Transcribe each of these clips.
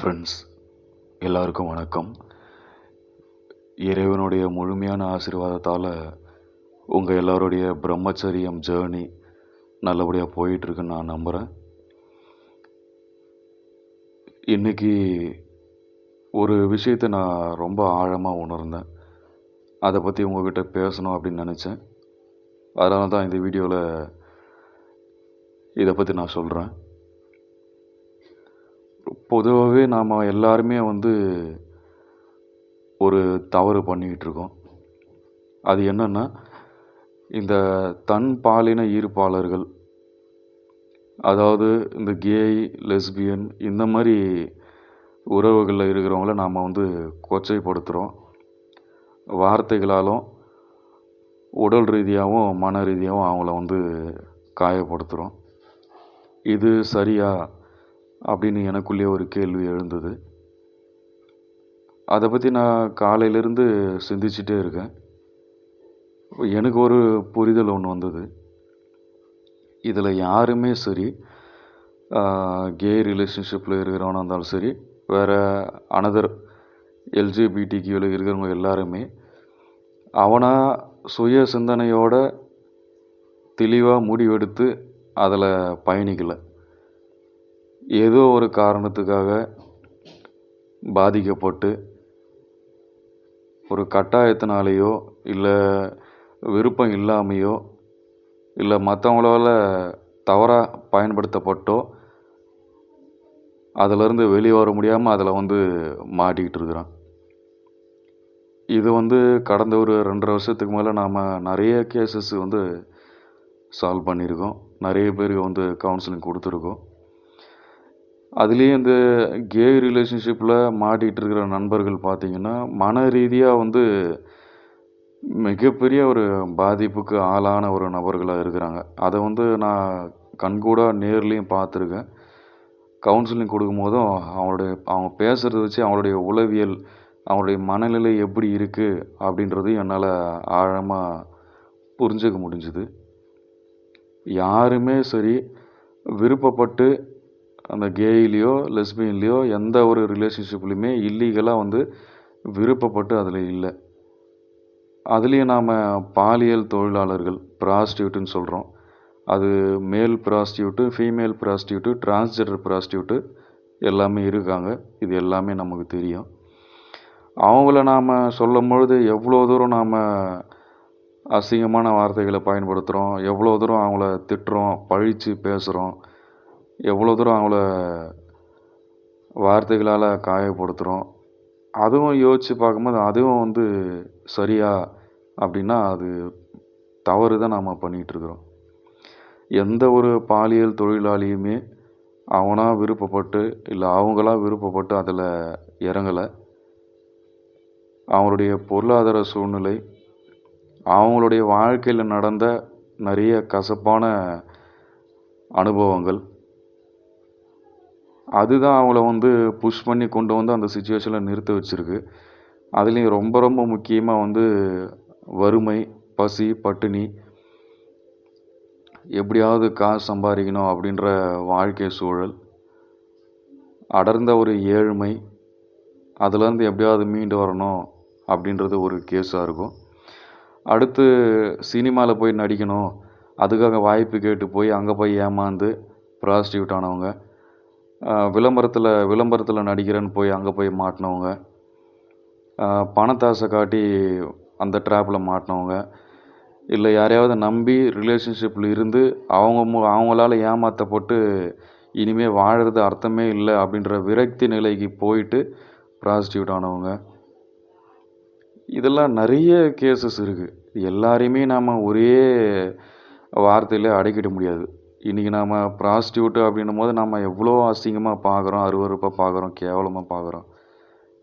Friends எல்லாருக்கும் வணக்கம். இறைவனுடைய முழுமையான ஆசீர்வாதத்தால் உங்கள் எல்லாருடைய பிரம்மச்சரியம் ஜேர்னி நல்லபடியாக போயிட்டுருக்குன்னு நான் நம்புகிறேன். இன்றைக்கி ஒரு விஷயத்தை நான் ரொம்ப ஆழமாக உணர்ந்தேன். அதை பற்றி உங்கள்கிட்ட பேசணும் அப்படின்னு நினச்சேன். அதனால தான் இந்த வீடியோவில் இதை பற்றி நான் சொல்கிறேன். பொதுவாகவே நாம் எல்லாருமே ஒரு தவறு பண்ணிக்கிட்டு இருக்கோம். அது என்னென்னா, இந்த தன் பாலின ஈர்ப்பாளர்கள், அதாவது இந்த கேய், லெஸ்பியன் இந்த மாதிரி உறவுகளில் இருக்கிறவங்கள நாம் கொச்சைப்படுத்துகிறோம். வார்த்தைகளாலும் உடல் ரீதியாகவும் மன ரீதியாகவும் அவங்கள காயப்படுத்துகிறோம். இது சரியா அப்படின்னு எனக்குள்ளேயே ஒரு கேள்வி எழுந்தது. அதை பற்றி நான் காலையிலேருந்து சிந்திச்சுட்டே இருக்கேன். எனக்கு ஒரு புரிதல் ஒன்று வந்தது. இதில் யாருமே சரி, கே ரிலேஷன்ஷிப்பில் இருக்கிறவனா இருந்தாலும் சரி, வேறு அனதர் எல்ஜிபிடிக்யூவில் இருக்கிறவங்க எல்லாருமே அவனா சுய சிந்தனையோட தெளிவாக முடிவெடுத்து அதில் பயணிக்கலை. ஏதோ ஒரு காரணத்துக்காக பாதிக்கப்பட்டு ஒரு கட்டாயத்தினாலேயோ இல்லை விருப்பம் இல்லாமையோ இல்லை மற்றவங்களால தவறாக பயன்படுத்தப்பட்டோ அதிலிருந்து வெளியே வர முடியாமல் அதில் மாட்டிக்கிட்டு இருக்கிறான். இது கடந்த ஒரு 2.5 வருஷத்துக்கு மேலே நாம் நிறைய கேசஸ் சால்வ் பண்ணியிருக்கோம். நிறைய பேருக்கு கவுன்சிலிங் கொடுத்துருக்கோம். அதுலேயும் இந்த கே ரிலேஷன்ஷிப்பில் மாட்டிகிட்டு இருக்கிற நண்பர்கள் பார்த்திங்கன்னா, மன ரீதியாக மிகப்பெரிய ஒரு பாதிப்புக்கு ஆளான ஒரு நபர்களாக இருக்கிறாங்க. அதை நான் கண்கூடாக நேர்லேயும் பார்த்துருக்கேன். கவுன்சிலிங் கொடுக்கும்போதும் அவங்க பேசுகிறத வச்சு அவங்களுடைய உளவியல், அவங்களுடைய மனநிலை எப்படி இருக்குது அப்படின்றதையும் என்னால் ஆழமாக புரிஞ்சுக்க முடிஞ்சுது. யாருமே சரி விருப்பப்பட்டு அந்த கேயிலையோ லெஸ்பியன்லேயோ எந்த ஒரு ரிலேஷன்ஷிப்லையுமே இல்லீகலாக விருப்பப்பட்டு அதில் இல்லை. அதுலேயும் நாம் பாலியல் தொழிலாளர்கள், ப்ராஸ்டியூட்டுன்னு சொல்கிறோம். அது மேல் prostitute, female prostitute, transgender prostitute எல்லாமே இருக்காங்க. இது எல்லாமே நமக்கு தெரியும். அவங்கள நாம் சொல்லும் பொழுது எவ்வளோ தூரம் நாம் அசிங்கமான வார்த்தைகளை பயன்படுத்துகிறோம், எவ்வளோ தூரம் அவங்கள திட்டுறோம், பழித்து பேசுகிறோம், எவ்வளோ தூரம் அவங்கள வார்த்தைகளால் காயப்படுத்துகிறோம். அதுவும் யோசித்து பார்க்கும்போது அதுவும் சரியா அப்படின்னா அது தவறு தான் நாம் பண்ணிகிட்ருக்குறோம். எந்த ஒரு பாலியல் தொழிலாளியுமே அவனாக விருப்பப்பட்டு இல்லை அவங்களா விருப்பப்பட்டு அதில் இறங்கலை. அவங்களுடைய பொருளாதார சூழ்நிலை, அவங்களுடைய வாழ்க்கையில் நடந்த நிறைய கசப்பான அனுபவங்கள், அதுதான் அவங்கள புஷ் பண்ணி கொண்டு அந்த சிச்சுவேஷனில் நிறுத்த வச்சுருக்கு. அதுலேயும் ரொம்ப ரொம்ப முக்கியமாக வறுமை, பசி, பட்டினி, எப்படியாவது காசு சம்பாதிக்கணும் அப்படின்ற வாழ்க்கை சூழல், அடர்ந்த ஒரு ஏழ்மை, அதுலேருந்து எப்படியாவது மீண்டு வரணும் அப்படின்றது ஒரு கேஸாக இருக்கும். அடுத்து சினிமாவில் போய் நடிக்கணும், அதுக்காக வாய்ப்பு கேட்டு போய் அங்கே போய் ஏமாந்து ப்ராஸ்டியூட் ஆனவங்க, விளம்பரத்தில் நடிக்கிறேன்னு போய் அங்கே போய் மாட்டினவங்க, பணத்தாசை காட்டி அந்த ட்ராப்பில் மாட்டினவங்க, இல்லை யாரையாவது நம்பி ரிலேஷன்ஷிப்பில் இருந்து அவங்களால ஏமாற்றப்பட்டு இனிமேல் வாழறது அர்த்தமே இல்லை அப்படின்ற விரக்தி நிலைக்கு போயிட்டு ப்ராஸ்டியூட் ஆனவங்க, இதெல்லாம் நிறைய கேசஸ் இருக்குது. எல்லாரையுமே நாம் ஒரே வார்த்தையில் அடக்கிட முடியாது. இன்றைக்கி நாம் ப்ராஸ்டியூட்டு அப்படின்னும் போது நம்ம எவ்வளோ அசிங்கமாக பார்க்குறோம், அருவருப்பாக பார்க்குறோம், கேவலமாக பார்க்குறோம்.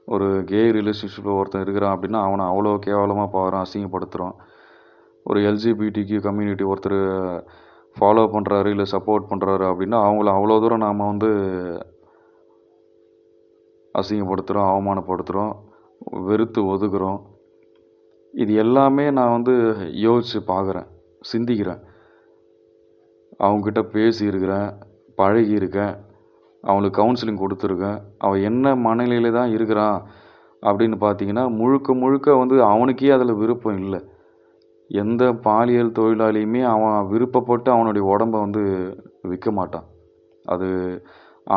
ஒரு கே ரிலேஷன்ஷிப்பில் ஒருத்தன் இருக்கிறான் அப்படின்னா அவனை அவ்வளோ கேவலமாக பார்க்குறோம், அசிங்கப்படுத்துகிறோம். ஒரு எல்ஜிபிடிக்யூ கம்யூனிட்டி ஒருத்தர் ஃபாலோ பண்ணுறாரு இல்லை சப்போர்ட் பண்ணுறாரு அப்படின்னா அவங்கள அவ்வளோ தூரம் நாம் அசிங்கப்படுத்துகிறோம், அவமானப்படுத்துகிறோம், வெறுத்து ஒதுக்குறோம். இது எல்லாமே நான் யோசித்து பார்க்குறேன், சிந்திக்கிறேன். அவங்கக்கிட்ட பேசியிருக்கிறேன், பழகியிருக்கேன், அவனுக்கு கவுன்சிலிங் கொடுத்துருக்கேன். அவன் என்ன மனநிலையில தான் இருக்கிறான் அப்படின்னு பார்த்தீங்கன்னா, முழுக்க முழுக்க வந்து அவனுக்கே அதில் விருப்பம் இல்ல. எந்த பாலியல் தொழிலாளியுமே அவன் விருப்பப்பட்டு அவனுடைய உடம்ப வந்து விற்க மாட்டான். அது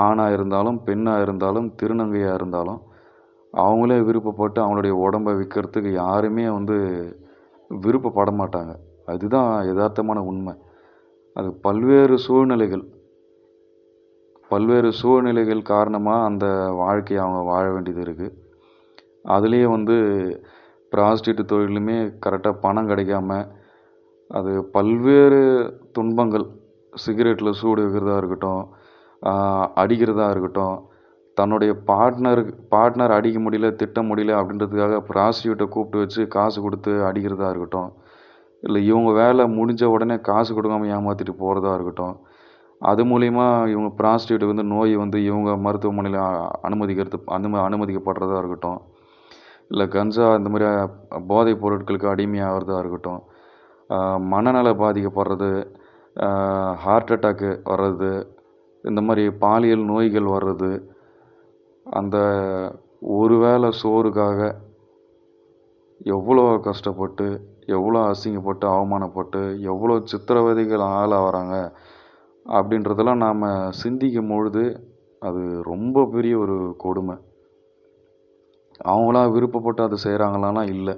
ஆணா இருந்தாலும், பெண்ணா இருந்தாலும், திருநங்கையா இருந்தாலும், அவங்களே விருப்பப்பட்டு அவங்களுடைய உடம்ப விற்கிறதுக்கு யாருமே வந்து விருப்பப்பட மாட்டாங்க. அதுதான் எதார்த்தமான உண்மை. அது பல்வேறு சூழ்நிலைகள் காரணமா அந்த வாழ்க்கைய அவங்க வாழ வேண்டியது இருக்கு. அதுலயே வந்து ப்ராஸ்டியூட் தொழிலுமே கரெக்ட்டா பணம் கிடைக்காம, அது பல்வேறு துன்பங்கள். சிகரெட்ல சூடு வைக்கிறதா இருக்கட்டும், ஆ அடிக்கிறதா இருக்கட்டும், தன்னுடைய பார்ட்னர் அடிக்க முடியல, திட்ட முடியல அப்படின்றதுக்காக ப்ராஸ்டியூட்ட கூப்பிட்டு வச்சு காசு குடுத்து அடிக்கிறதா இருக்கட்டும், இல்ல இவங்க வேலை முடிஞ்ச உடனே காசு குடுக்காம ஏமாத்திட்டு போறதா இருக்கட்டும். அது மூலியமா இவங்க ப்ராஸ்டியூட் வந்து நோய் வந்து இவங்க மருத்துவமனையில அனுமதிக்கப்படுறதா இருக்கட்டும். இல்ல கஞ்சா இந்த மாரி போதைப் பொருட்களுக்கு அடிமையாகிறதா இருக்கட்டும். மனநல பாதிக்கப்படுறது, ஹார்ட் அட்டாக்கு வர்றது, இந்த மாரி பாலியல் நோய்கள் வர்றது, அந்த ஒரு வேளை சோறுக்காக எவ்வளோ கஷ்டப்பட்டு, எவ்வளோ அசிங்கப்பட்டு, அவமானப்பட்டு, எவ்வளோ சித்திரவதைகள் ஆளாவறாங்க அப்படின்றதெல்லாம் நாம சிந்திக்கும் பொழுது, அது ரொம்ப பெரிய ஒரு கொடுமை. அவங்களா விருப்பப்பட்டு அத செய்றாங்களான்னா இல்ல.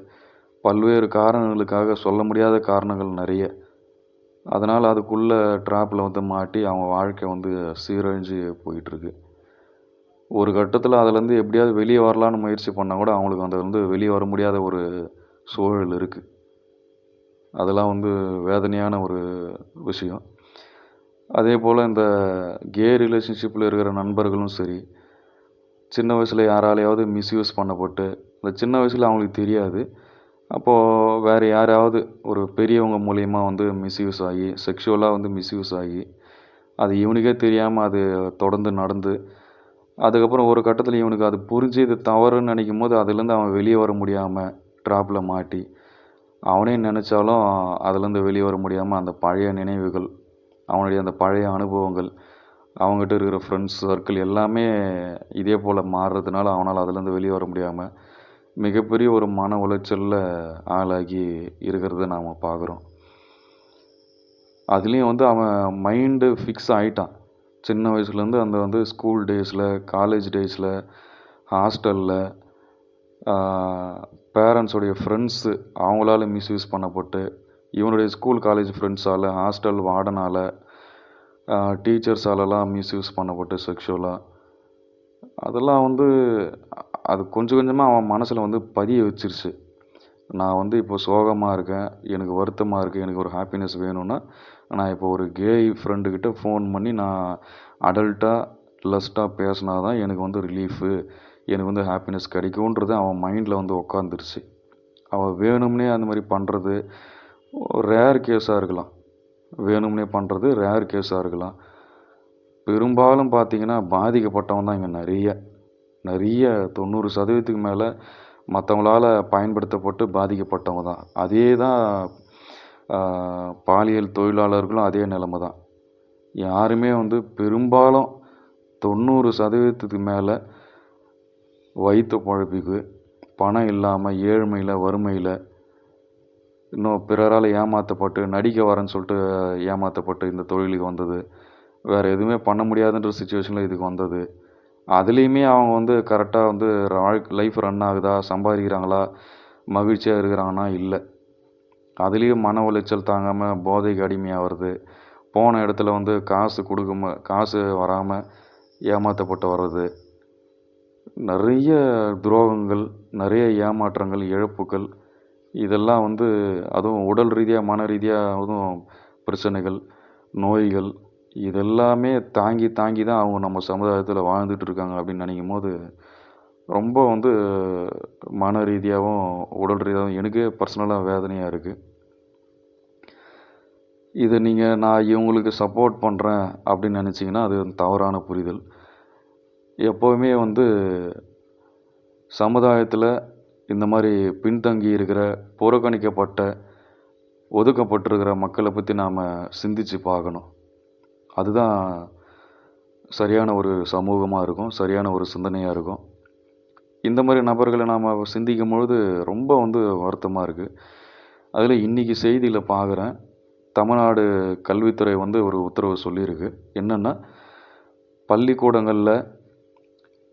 பல்வேறு காரணங்களுக்காக சொல்ல முடியாத காரணங்கள் நெறைய. அதனால அதுக்குள்ள ட்ராப்ல வந்து மாட்டி அவங்க வாழ்க்கை வந்து சீரழிஞ்சு போயிட்டுருக்கு. ஒரு கட்டத்தில அதுலேருந்து எப்படியாவது வெளிய வரலான்னு முயற்சி பண்ணா கூட அவங்களுக்கு அதுலருந்து வெளிய வர முடியாத ஒரு சூழல் இருக்கு. அதெல்லாம் வந்து வேதனையான ஒரு விஷயம். அதேபோல இந்த கே ரிலேஷன்ஷிப்ல இருக்கிற நண்பர்களும் சரி, சின்ன வயசுல யாராலயாவது மிஸ்யூஸ் பண்ணப்பட்டு, அந்த சின்ன வயசுல அவங்களுக்கு தெரியாது. அப்போ வேற யாராவது ஒரு பெரியவங்க மூலியமா வந்து மிஸ்யூஸ் ஆகி, செக்ஷுவலா வந்து மிஸ்யூஸ் ஆகி, அது இவனுக்கே தெரியாம அது தொடர்ந்து நடந்து, அதுக்கப்புறம் ஒரு கட்டத்தில இவனுக்கு அது புரிஞ்சு இது தவறுன்னு நெனைக்கும்போது, அதுலேருந்து அவன் வெளிய வர முடியாம ட்ராப்ல மாட்டி, அவனே நெனச்சாலும் அதுலேருந்து வெளிய வர முடியாம அந்த பழைய நினைவுகள், அவனுடைய அந்த பழைய அனுபவங்கள், அவன்கிட்ட இருக்கிற ஃப்ரெண்ட்ஸ் சர்க்கிள் எல்லாமே இதே போல மாறுறதுனால, அவனால அதுலேருந்து வெளிய வர முடியாம, மிகப்பெரிய ஒரு மன உளைச்சல்ல ஆளாகி இருக்கிறத நாம பார்க்குறோம். அதுலயும் வந்து அவன் மைண்டு ஃபிக்ஸ் ஆயிட்டான். சின்ன வயசுலேருந்து அந்த வந்து ஸ்கூல் டேஸில, காலேஜ் டேஸில, ஹாஸ்டல்ல, ஆ பேரண்ட்ஸுடைய ஃப்ரெண்ட்ஸு அவங்களால மிஸ்யூஸ் பண்ணப்பட்டு, இவனுடைய ஸ்கூல், காலேஜ் ஃப்ரெண்ட்ஸால, ஹாஸ்டல் வார்டனால, டீச்சர்ஸாலலாம் மிஸ்யூஸ் பண்ணப்பட்டு செக்ஷுவலா. அதெல்லாம் வந்து அது கொஞ்சம் கொஞ்சமா அவன் மனசுல வந்து பதிய வச்சிருச்சு. நான் வந்து இப்போ சோகமா இருக்கேன். எனக்கு வருத்தமா இருக்கு. எனக்கு ஒரு ஹாப்பினஸ் வேணும்னா, நான் இப்போ ஒரு கேய் ஃப்ரெண்டுகிட்ட ஃபோன் பண்ணி நான் அடல்ட்டா, லஸ்ட்டா பேசினா தான் எனக்கு வந்து ரிலீஃபு. எனக்கு வந்து ஹாப்பினஸ் கிடைக்குன்றது அவன் மைண்டில வந்து உட்காந்துருச்சு. அவன் வேணும்னே அந்த மாரி பண்றது ரேர் கேஸா இருக்கலாம். வேணும்னே பண்றது ரேர் கேஸா இருக்கலாம். பெரும்பாலும் பார்த்தீங்கன்னா, பாதிக்கப்பட்டவன் தான் இங்க நெறைய 90% மேல மத்தவங்களால பயன்படுத்தப்பட்டு பாதிக்கப்பட்டவங்க தான். அதே தான் ஆ பாலியல் தொழிலாளர்களும் அதே நிலைமை தான். யாருமே வந்து பெரும்பாலும் 90% மேல வயித்து பொழப்புக்கு, பணம் இல்லாம, ஏழ்மையில, வறுமையில, இன்னும் பிறரால ஏமாத்தப்பட்டு, நடிக்க வரேன்னு சொல்லிட்டு ஏமாத்தப்பட்டு இந்த தொழிலுக்கு வந்தது. வேற எதுவுமே பண்ண முடியாதுன்ற சிச்சுவேஷன்ல இதுக்கு வந்தது. அதுலயுமே அவங்க வந்து கரெக்ட்டா வந்து லைஃப் ரன் ஆகுதா? சம்பாதிக்கிறாங்களா? மகிழ்ச்சியா இருக்கிறாங்கன்னா இல்ல. அதுலயும் மன உளைச்சல் தாங்காம போதைக்கு அடிமையாவறது. போன இடத்துல வந்து காசு வராம ஏமாத்தப்பட்டு வர்றது. நெறைய துரோகங்கள், நெறைய ஏமாற்றங்கள், இழப்புகள் இதெல்லாம் வந்து அதுவும் உடல் ரீதியா, மன ரீதியா அதுவும் பிரச்சனைகள், நோய்கள் இதெல்லாமே தாங்கி தாங்கி தான் அவங்க நம்ம சமுதாயத்துல வாழ்ந்துட்டு இருக்காங்க அப்படின்னு நினைக்கும்போது, ரொம்ப வந்து மன ரீதியாவும், உடல் ரீதியாவும் எனக்கே பர்சனலா வேதனையா இருக்கு. இத நான் இவங்களுக்கு சப்போர்ட் பண்றேன் அப்படின்னு நினைச்சீங்கன்னா, அது தவறான புரிதல். எப்பவுமே வந்து சமுதாயத்துல இந்த மாரி பின்தங்கி இருக்கிற, புறக்கணிக்கப்பட்ட, ஒதுக்கப்பட்டிருக்கிற மக்கள பத்தி நாம சிந்திச்சு பார்க்கணும். அதுதான் சரியான ஒரு சமூகமாக இருக்கும், சரியான ஒரு சிந்தனையாக இருக்கும். இந்த மாதிரி நபர்களை நாம் சிந்திக்கும் பொழுது ரொம்ப வந்து வருத்தமாக இருக்குது. அதில் இன்றைக்கி செய்தியில் பார்க்குறேன், தமிழ்நாடு கல்வித்துறை வந்து ஒரு உத்தரவு சொல்லியிருக்கு. என்னென்னா, பள்ளிக்கூடங்களில்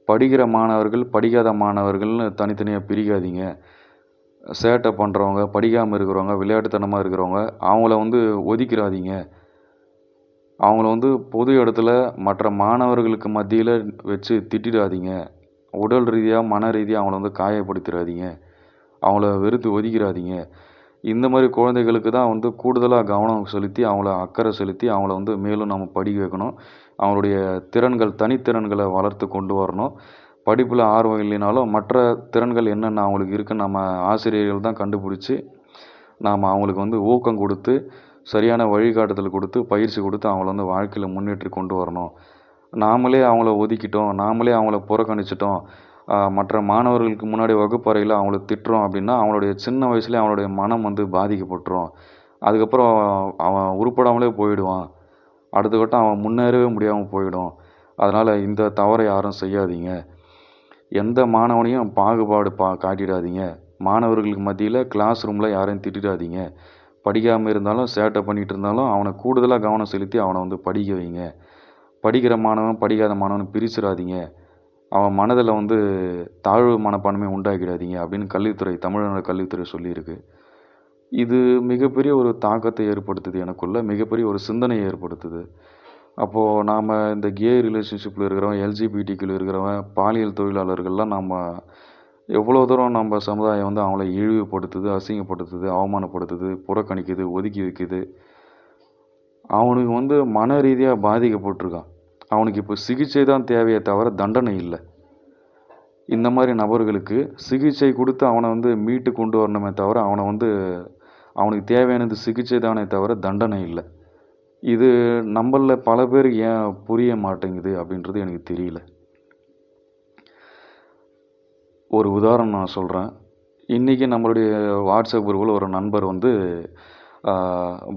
படிக்கிற மாணவர்கள், படிக்காத மாணவர்கள்னு தனித்தனியாக பிரிக்காதீங்க. சேட்டை பண்ணுறவங்க, படிக்காமல் இருக்கிறவங்க, விளையாட்டுத்தனமாக இருக்கிறவங்க, அவங்கள வந்து ஒதுக்கிடாதீங்க. அவங்கள வந்து பொது இடத்துல மற்ற மாணவர்களுக்கு மத்தியில் வச்சு திட்டிடாதீங்க. உடல் ரீதியாக, மன ரீதியாக அவங்கள வந்து காயப்படுத்திடாதீங்க. அவங்கள வெறுத்து ஒதுக்கிடாதீங்க. இந்த மாதிரி குழந்தைகளுக்கு தான் வந்து கூடுதலாக கவனம் செலுத்தி, அவங்கள அக்கறை செலுத்தி, அவங்கள வந்து மேலும் நம்ம படிக்க வைக்கணும். அவங்களுடைய திறன்கள், தனித்திறன்களை வளர்த்து கொண்டு வரணும். படிப்பில் ஆர்வம் இல்லைனாலும் மற்ற திறன்கள் என்னென்ன அவங்களுக்கு இருக்குன்னு நம்ம ஆசிரியர்கள் தான் கண்டுபிடிச்சி, நாம் அவங்களுக்கு வந்து ஊக்கம் கொடுத்து, சரியான வழிகாட்டுதல் கொடுத்து, பயிற்சி கொடுத்து அவங்கள வந்து வாழ்க்கையில் முன்னேற்றி கொண்டு வரணும். நாமளே அவங்கள ஒதுக்கிட்டோம், நாமளே அவங்கள புறக்கணிச்சிட்டோம், மற்ற மாணவர்களுக்கு முன்னாடி வகுப்பறையில் அவங்கள திட்டுறோம் அப்படின்னா, அவங்களுடைய சின்ன வயசுலேயே அவனுடைய மனம் வந்து பாதிக்கப்பட்டுரும். அதுக்கப்புறம் அவன் உருப்படாமலே போயிடுவான். அடுத்த கட்டம் அவன் முன்னேறவே முடியாமல் போயிடும். அதனால் இந்த தவறை யாரும் செய்யாதீங்க. எந்த மாணவனையும் பாகுபாடு காட்டிடாதீங்க. மாணவர்களுக்கு மத்தியில் கிளாஸ் ரூமில் யாரையும் திட்டிடாதீங்க. படிக்காமல் இருந்தாலும், சேட்டை பண்ணிகிட்டு இருந்தாலும் அவனை கூடுதலாக கவனம் செலுத்தி அவனை வந்து படிக்க வைங்க. படிக்கிற மாணவன், படிக்காத மாணவன் பிரிச்சிடாதீங்க. அவன் மனதில் வந்து தாழ்வு மனப்பான்மை உண்டாக்கிடாதீங்க அப்படின்னு தமிழ்நாடு கல்வித்துறை சொல்லியிருக்கு. இது மிகப்பெரிய ஒரு தாக்கத்தை ஏற்படுத்துது எனக்குள்ள, மிகப்பெரிய ஒரு சிந்தனையை ஏற்படுத்துது. அப்போது நாம் இந்த கே ரிலேஷன்ஷிப்பில் இருக்கிறவன், எல்ஜிபிடிக்கில் இருக்கிறவன், பாலியல் தொழிலாளர்கள்லாம் நம்ம எவ்வளோ தூரம் நம்ம சமுதாயம் வந்து அவங்கள இழிவுபடுத்துது, அசிங்கப்படுத்துது, அவமானப்படுத்துது, புறக்கணிக்குது, ஒதுக்கி வைக்குது. அவனுக்கு வந்து மன ரீதியாக பாதிக்கப்பட்டிருக்கான். அவனுக்கு இப்போ சிகிச்சை தான் தேவையே தவிர தண்டனை இல்லை. இந்த மாதிரி நபர்களுக்கு சிகிச்சை கொடுத்து அவனை வந்து மீட்டு கொண்டு வரணுமே தவிர அவனுக்கு தேவையானது சிகிச்சை தானே தவிர தண்டனை இல்லை. இது நம்மளில் பல பேர் ஏன் புரிய மாட்டேங்குது அப்படின்றது எனக்கு தெரியல. ஒரு உதாரணம் நான் சொல்கிறேன். இன்றைக்கி நம்மளுடைய வாட்ஸ்அப் குரூப்பில் ஒரு நண்பர் வந்து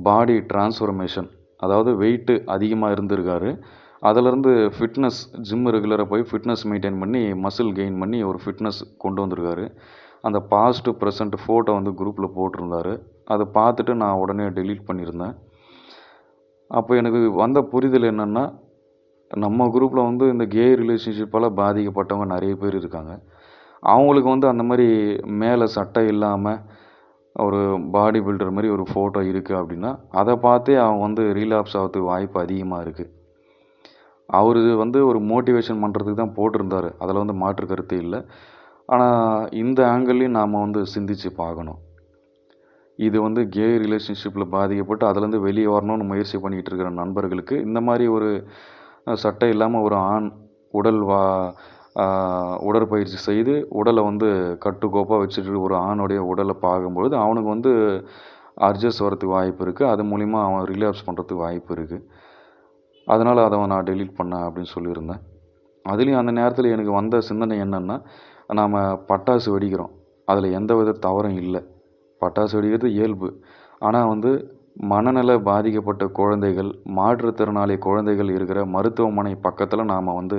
பாடி டிரான்ஸ்ஃபர்மேஷன், அதாவது வெயிட்டு அதிகமாக இருந்திருக்காரு. அதிலேருந்து ஃபிட்னஸ் ஜிம் ரெகுலராக போய் ஃபிட்னஸ் மெயின்டைன் பண்ணி மசில் கெயின் பண்ணி ஒரு ஃபிட்னஸ் கொண்டு வந்திருக்காரு. அந்த பாஸ்ட் ப்ரெசண்ட் ஃபோட்டோ வந்து குரூப்பில் போட்டிருந்தார். அதை பார்த்துட்டு நான் உடனே டெலீட் பண்ணியிருந்தேன். அப்போ எனக்கு வந்த புரிதல் என்னென்னா, நம்ம குரூப்பில் வந்து இந்த கே ரிலேஷன்ஷிப்பால் பாதிக்கப்பட்டவங்க நிறைய பேர் இருக்காங்க. அவங்களுக்கு வந்து அந்த மாதிரி மேலே சட்டை இல்லாமல் ஒரு பாடி பில்டர் மாதிரி ஒரு ஃபோட்டோ இருக்குது அப்படின்னா, அதை பார்த்தே அவன் வந்து ரீலாப்ஸ் ஆகிறதுக்கு வாய்ப்பு அதிகமாக இருக்குது. அவர் வந்து ஒரு மோட்டிவேஷன் பண்ணுறதுக்கு தான் போட்டிருந்தார், அதில் வந்து மாற்று கருத்து இல்லை. ஆனால் இந்த ஆங்கிள்லையும் நாம் வந்து சிந்தித்து பார்க்கணும். இது வந்து கே ரிலேஷன்ஷிப்பில் பாதிக்கப்பட்டு அதுலேருந்து வெளியே வரணும்னு முயற்சி பண்ணிக்கிட்டு இருக்கிற நண்பர்களுக்கு இந்த மாதிரி ஒரு சட்டை இல்லாமல் ஒரு ஆண் உடற்பயிற்சி செய்து உடலை வந்து கட்டுக்கோப்பாக வச்சுட்டு ஒரு ஆணுடைய உடலை பார்க்கும்பொழுது அவனுக்கு வந்து அட்ஜஸ்ட் வரத்துக்கு வாய்ப்பு இருக்குது. அது மூலிமா அவன் ரிலாப்ஸ் பண்ணுறதுக்கு வாய்ப்பு இருக்குது. அதனால் அதை நான் டெலீட் பண்ணேன் அப்படின்னு சொல்லியிருந்தேன். அதுலேயும் அந்த நேரத்தில் எனக்கு வந்த சிந்தனை என்னென்னா, நாம் பட்டாசு வெடிக்கிறோம், அதில் எந்த வித தவறும் இல்லை. பட்டாசு வெடிக்கிறது இயல்பு. ஆனால் வந்து மனநல பாதிக்கப்பட்ட குழந்தைகள், மாற்றுத்திறனாளி குழந்தைகள் இருக்கிற மருத்துவமனை பக்கத்தில் நாம் வந்து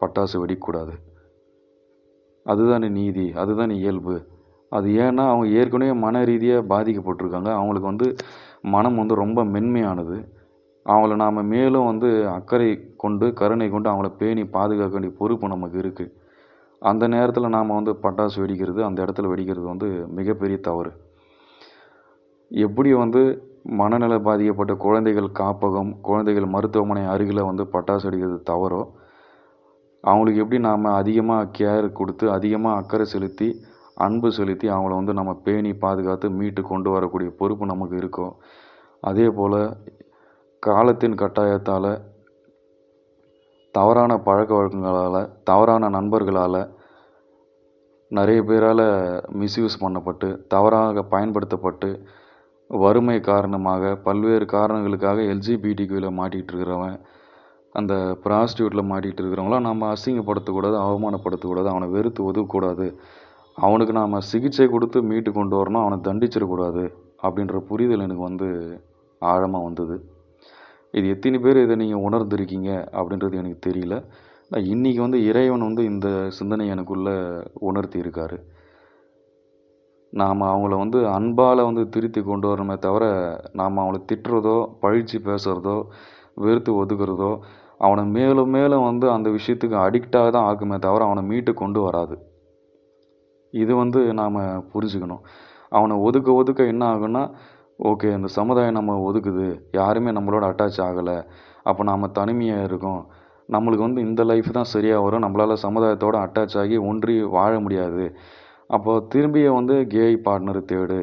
பட்டாசு வெடிக்கக்கூடாது. அதுதானே நீதி, அதுதான் இயல்பு. அது ஏன்னா அவங்க ஏற்கனவே மன ரீதியாக பாதிக்கப்பட்டிருக்காங்க. அவங்களுக்கு வந்து மனம் வந்து ரொம்ப மென்மையானது. அவங்கள நாம் மேலும் வந்து அக்கறை கொண்டு, கருணை கொண்டு அவங்கள பேணி பாதுகாக்க வேண்டிய பொறுப்பு நமக்கு இருக்குது. அந்த நேரத்தில் நாம் வந்து பட்டாசு வெடிக்கிறது, அந்த இடத்துல வெடிக்கிறது வந்து மிகப்பெரிய தவறு. எப்படி வந்து மனநல பாதிக்கப்பட்ட குழந்தைகள் காப்பகம், குழந்தைகள் மருத்துவமனை அருகில் வந்து பட்டாசு வெடிக்கிறது தவறோ, அவங்களுக்கு எப்படி நாம் அதிகமாக கேர் கொடுத்து, அதிகமாக அக்கறை செலுத்தி, அன்பு செலுத்தி அவங்கள வந்து நம்ம பேணி பாதுகாத்து மீட்டு கொண்டு வரக்கூடிய பொறுப்பு நமக்கு இருக்கோ, அதே போல் காலத்தின் கட்டாயத்தால், தவறான பழக்க வழக்கங்களால், தவறான நண்பர்களால் நிறைய பேரால் மிஸ்யூஸ் பண்ணப்பட்டு, தவறாக பயன்படுத்தப்பட்டு, வறுமை காரணமாக, பல்வேறு காரணங்களுக்காக எல்ஜிபிடிக்யூவில் மாட்டிகிட்டு இருக்கிறவன், அந்த ப்ராஸ்டியூட்டில் மாட்டிகிட்டு இருக்கிறவங்களாம் நம்ம அசிங்கப்படுத்தக்கூடாது, அவமானப்படுத்தக்கூடாது, அவனை வெறுத்து ஒதுக்கக்கூடாது. அவனுக்கு நாம் சிகிச்சை கொடுத்து மீட்டு கொண்டு வரணும், அவனை தண்டிச்சிடக்கூடாது அப்படின்ற புரிதல் எனக்கு வந்து ஆழமாக வந்தது. இது எத்தனை பேர் இதை நீங்கள் உணர்ந்திருக்கீங்க அப்படின்றது எனக்கு தெரியல. நான் இன்றைக்கி வந்து இறைவன் வந்து இந்த சிந்தனை எனக்குள்ளே உணர்த்தி இருக்காரு. நாம் அவங்கள வந்து அன்பால் வந்து திருத்தி கொண்டு வரணுமே தவிர, நாம் அவங்கள திட்டுறதோ, பழித்து பேசுகிறதோ, வெறுத்து ஒதுக்குறதோ, அவனை மேலும் மேலும் வந்து அந்த விஷயத்துக்கு அடிக்டாக தான் ஆக்குமே தவிர அவனை மீட்டு கொண்டு வராது. இது வந்து நாம் புரிஞ்சுக்கணும். அவனை ஒதுக்க ஒதுக்க என்ன ஆகுன்னா, ஓகே இந்த சமுதாயம் நம்ம ஒதுக்குது, யாருமே நம்மளோட அட்டாச் ஆகலை, அப்போ நாம் தனிமையாக இருக்கோம், நம்மளுக்கு வந்து இந்த லைஃப் தான் சரியாக வரும், நம்மளால் சமுதாயத்தோடு அட்டாச் ஆகி ஒன்றி வாழ முடியாது, அப்போது திரும்பியும் வந்து கேய் பார்ட்னர் தேடு,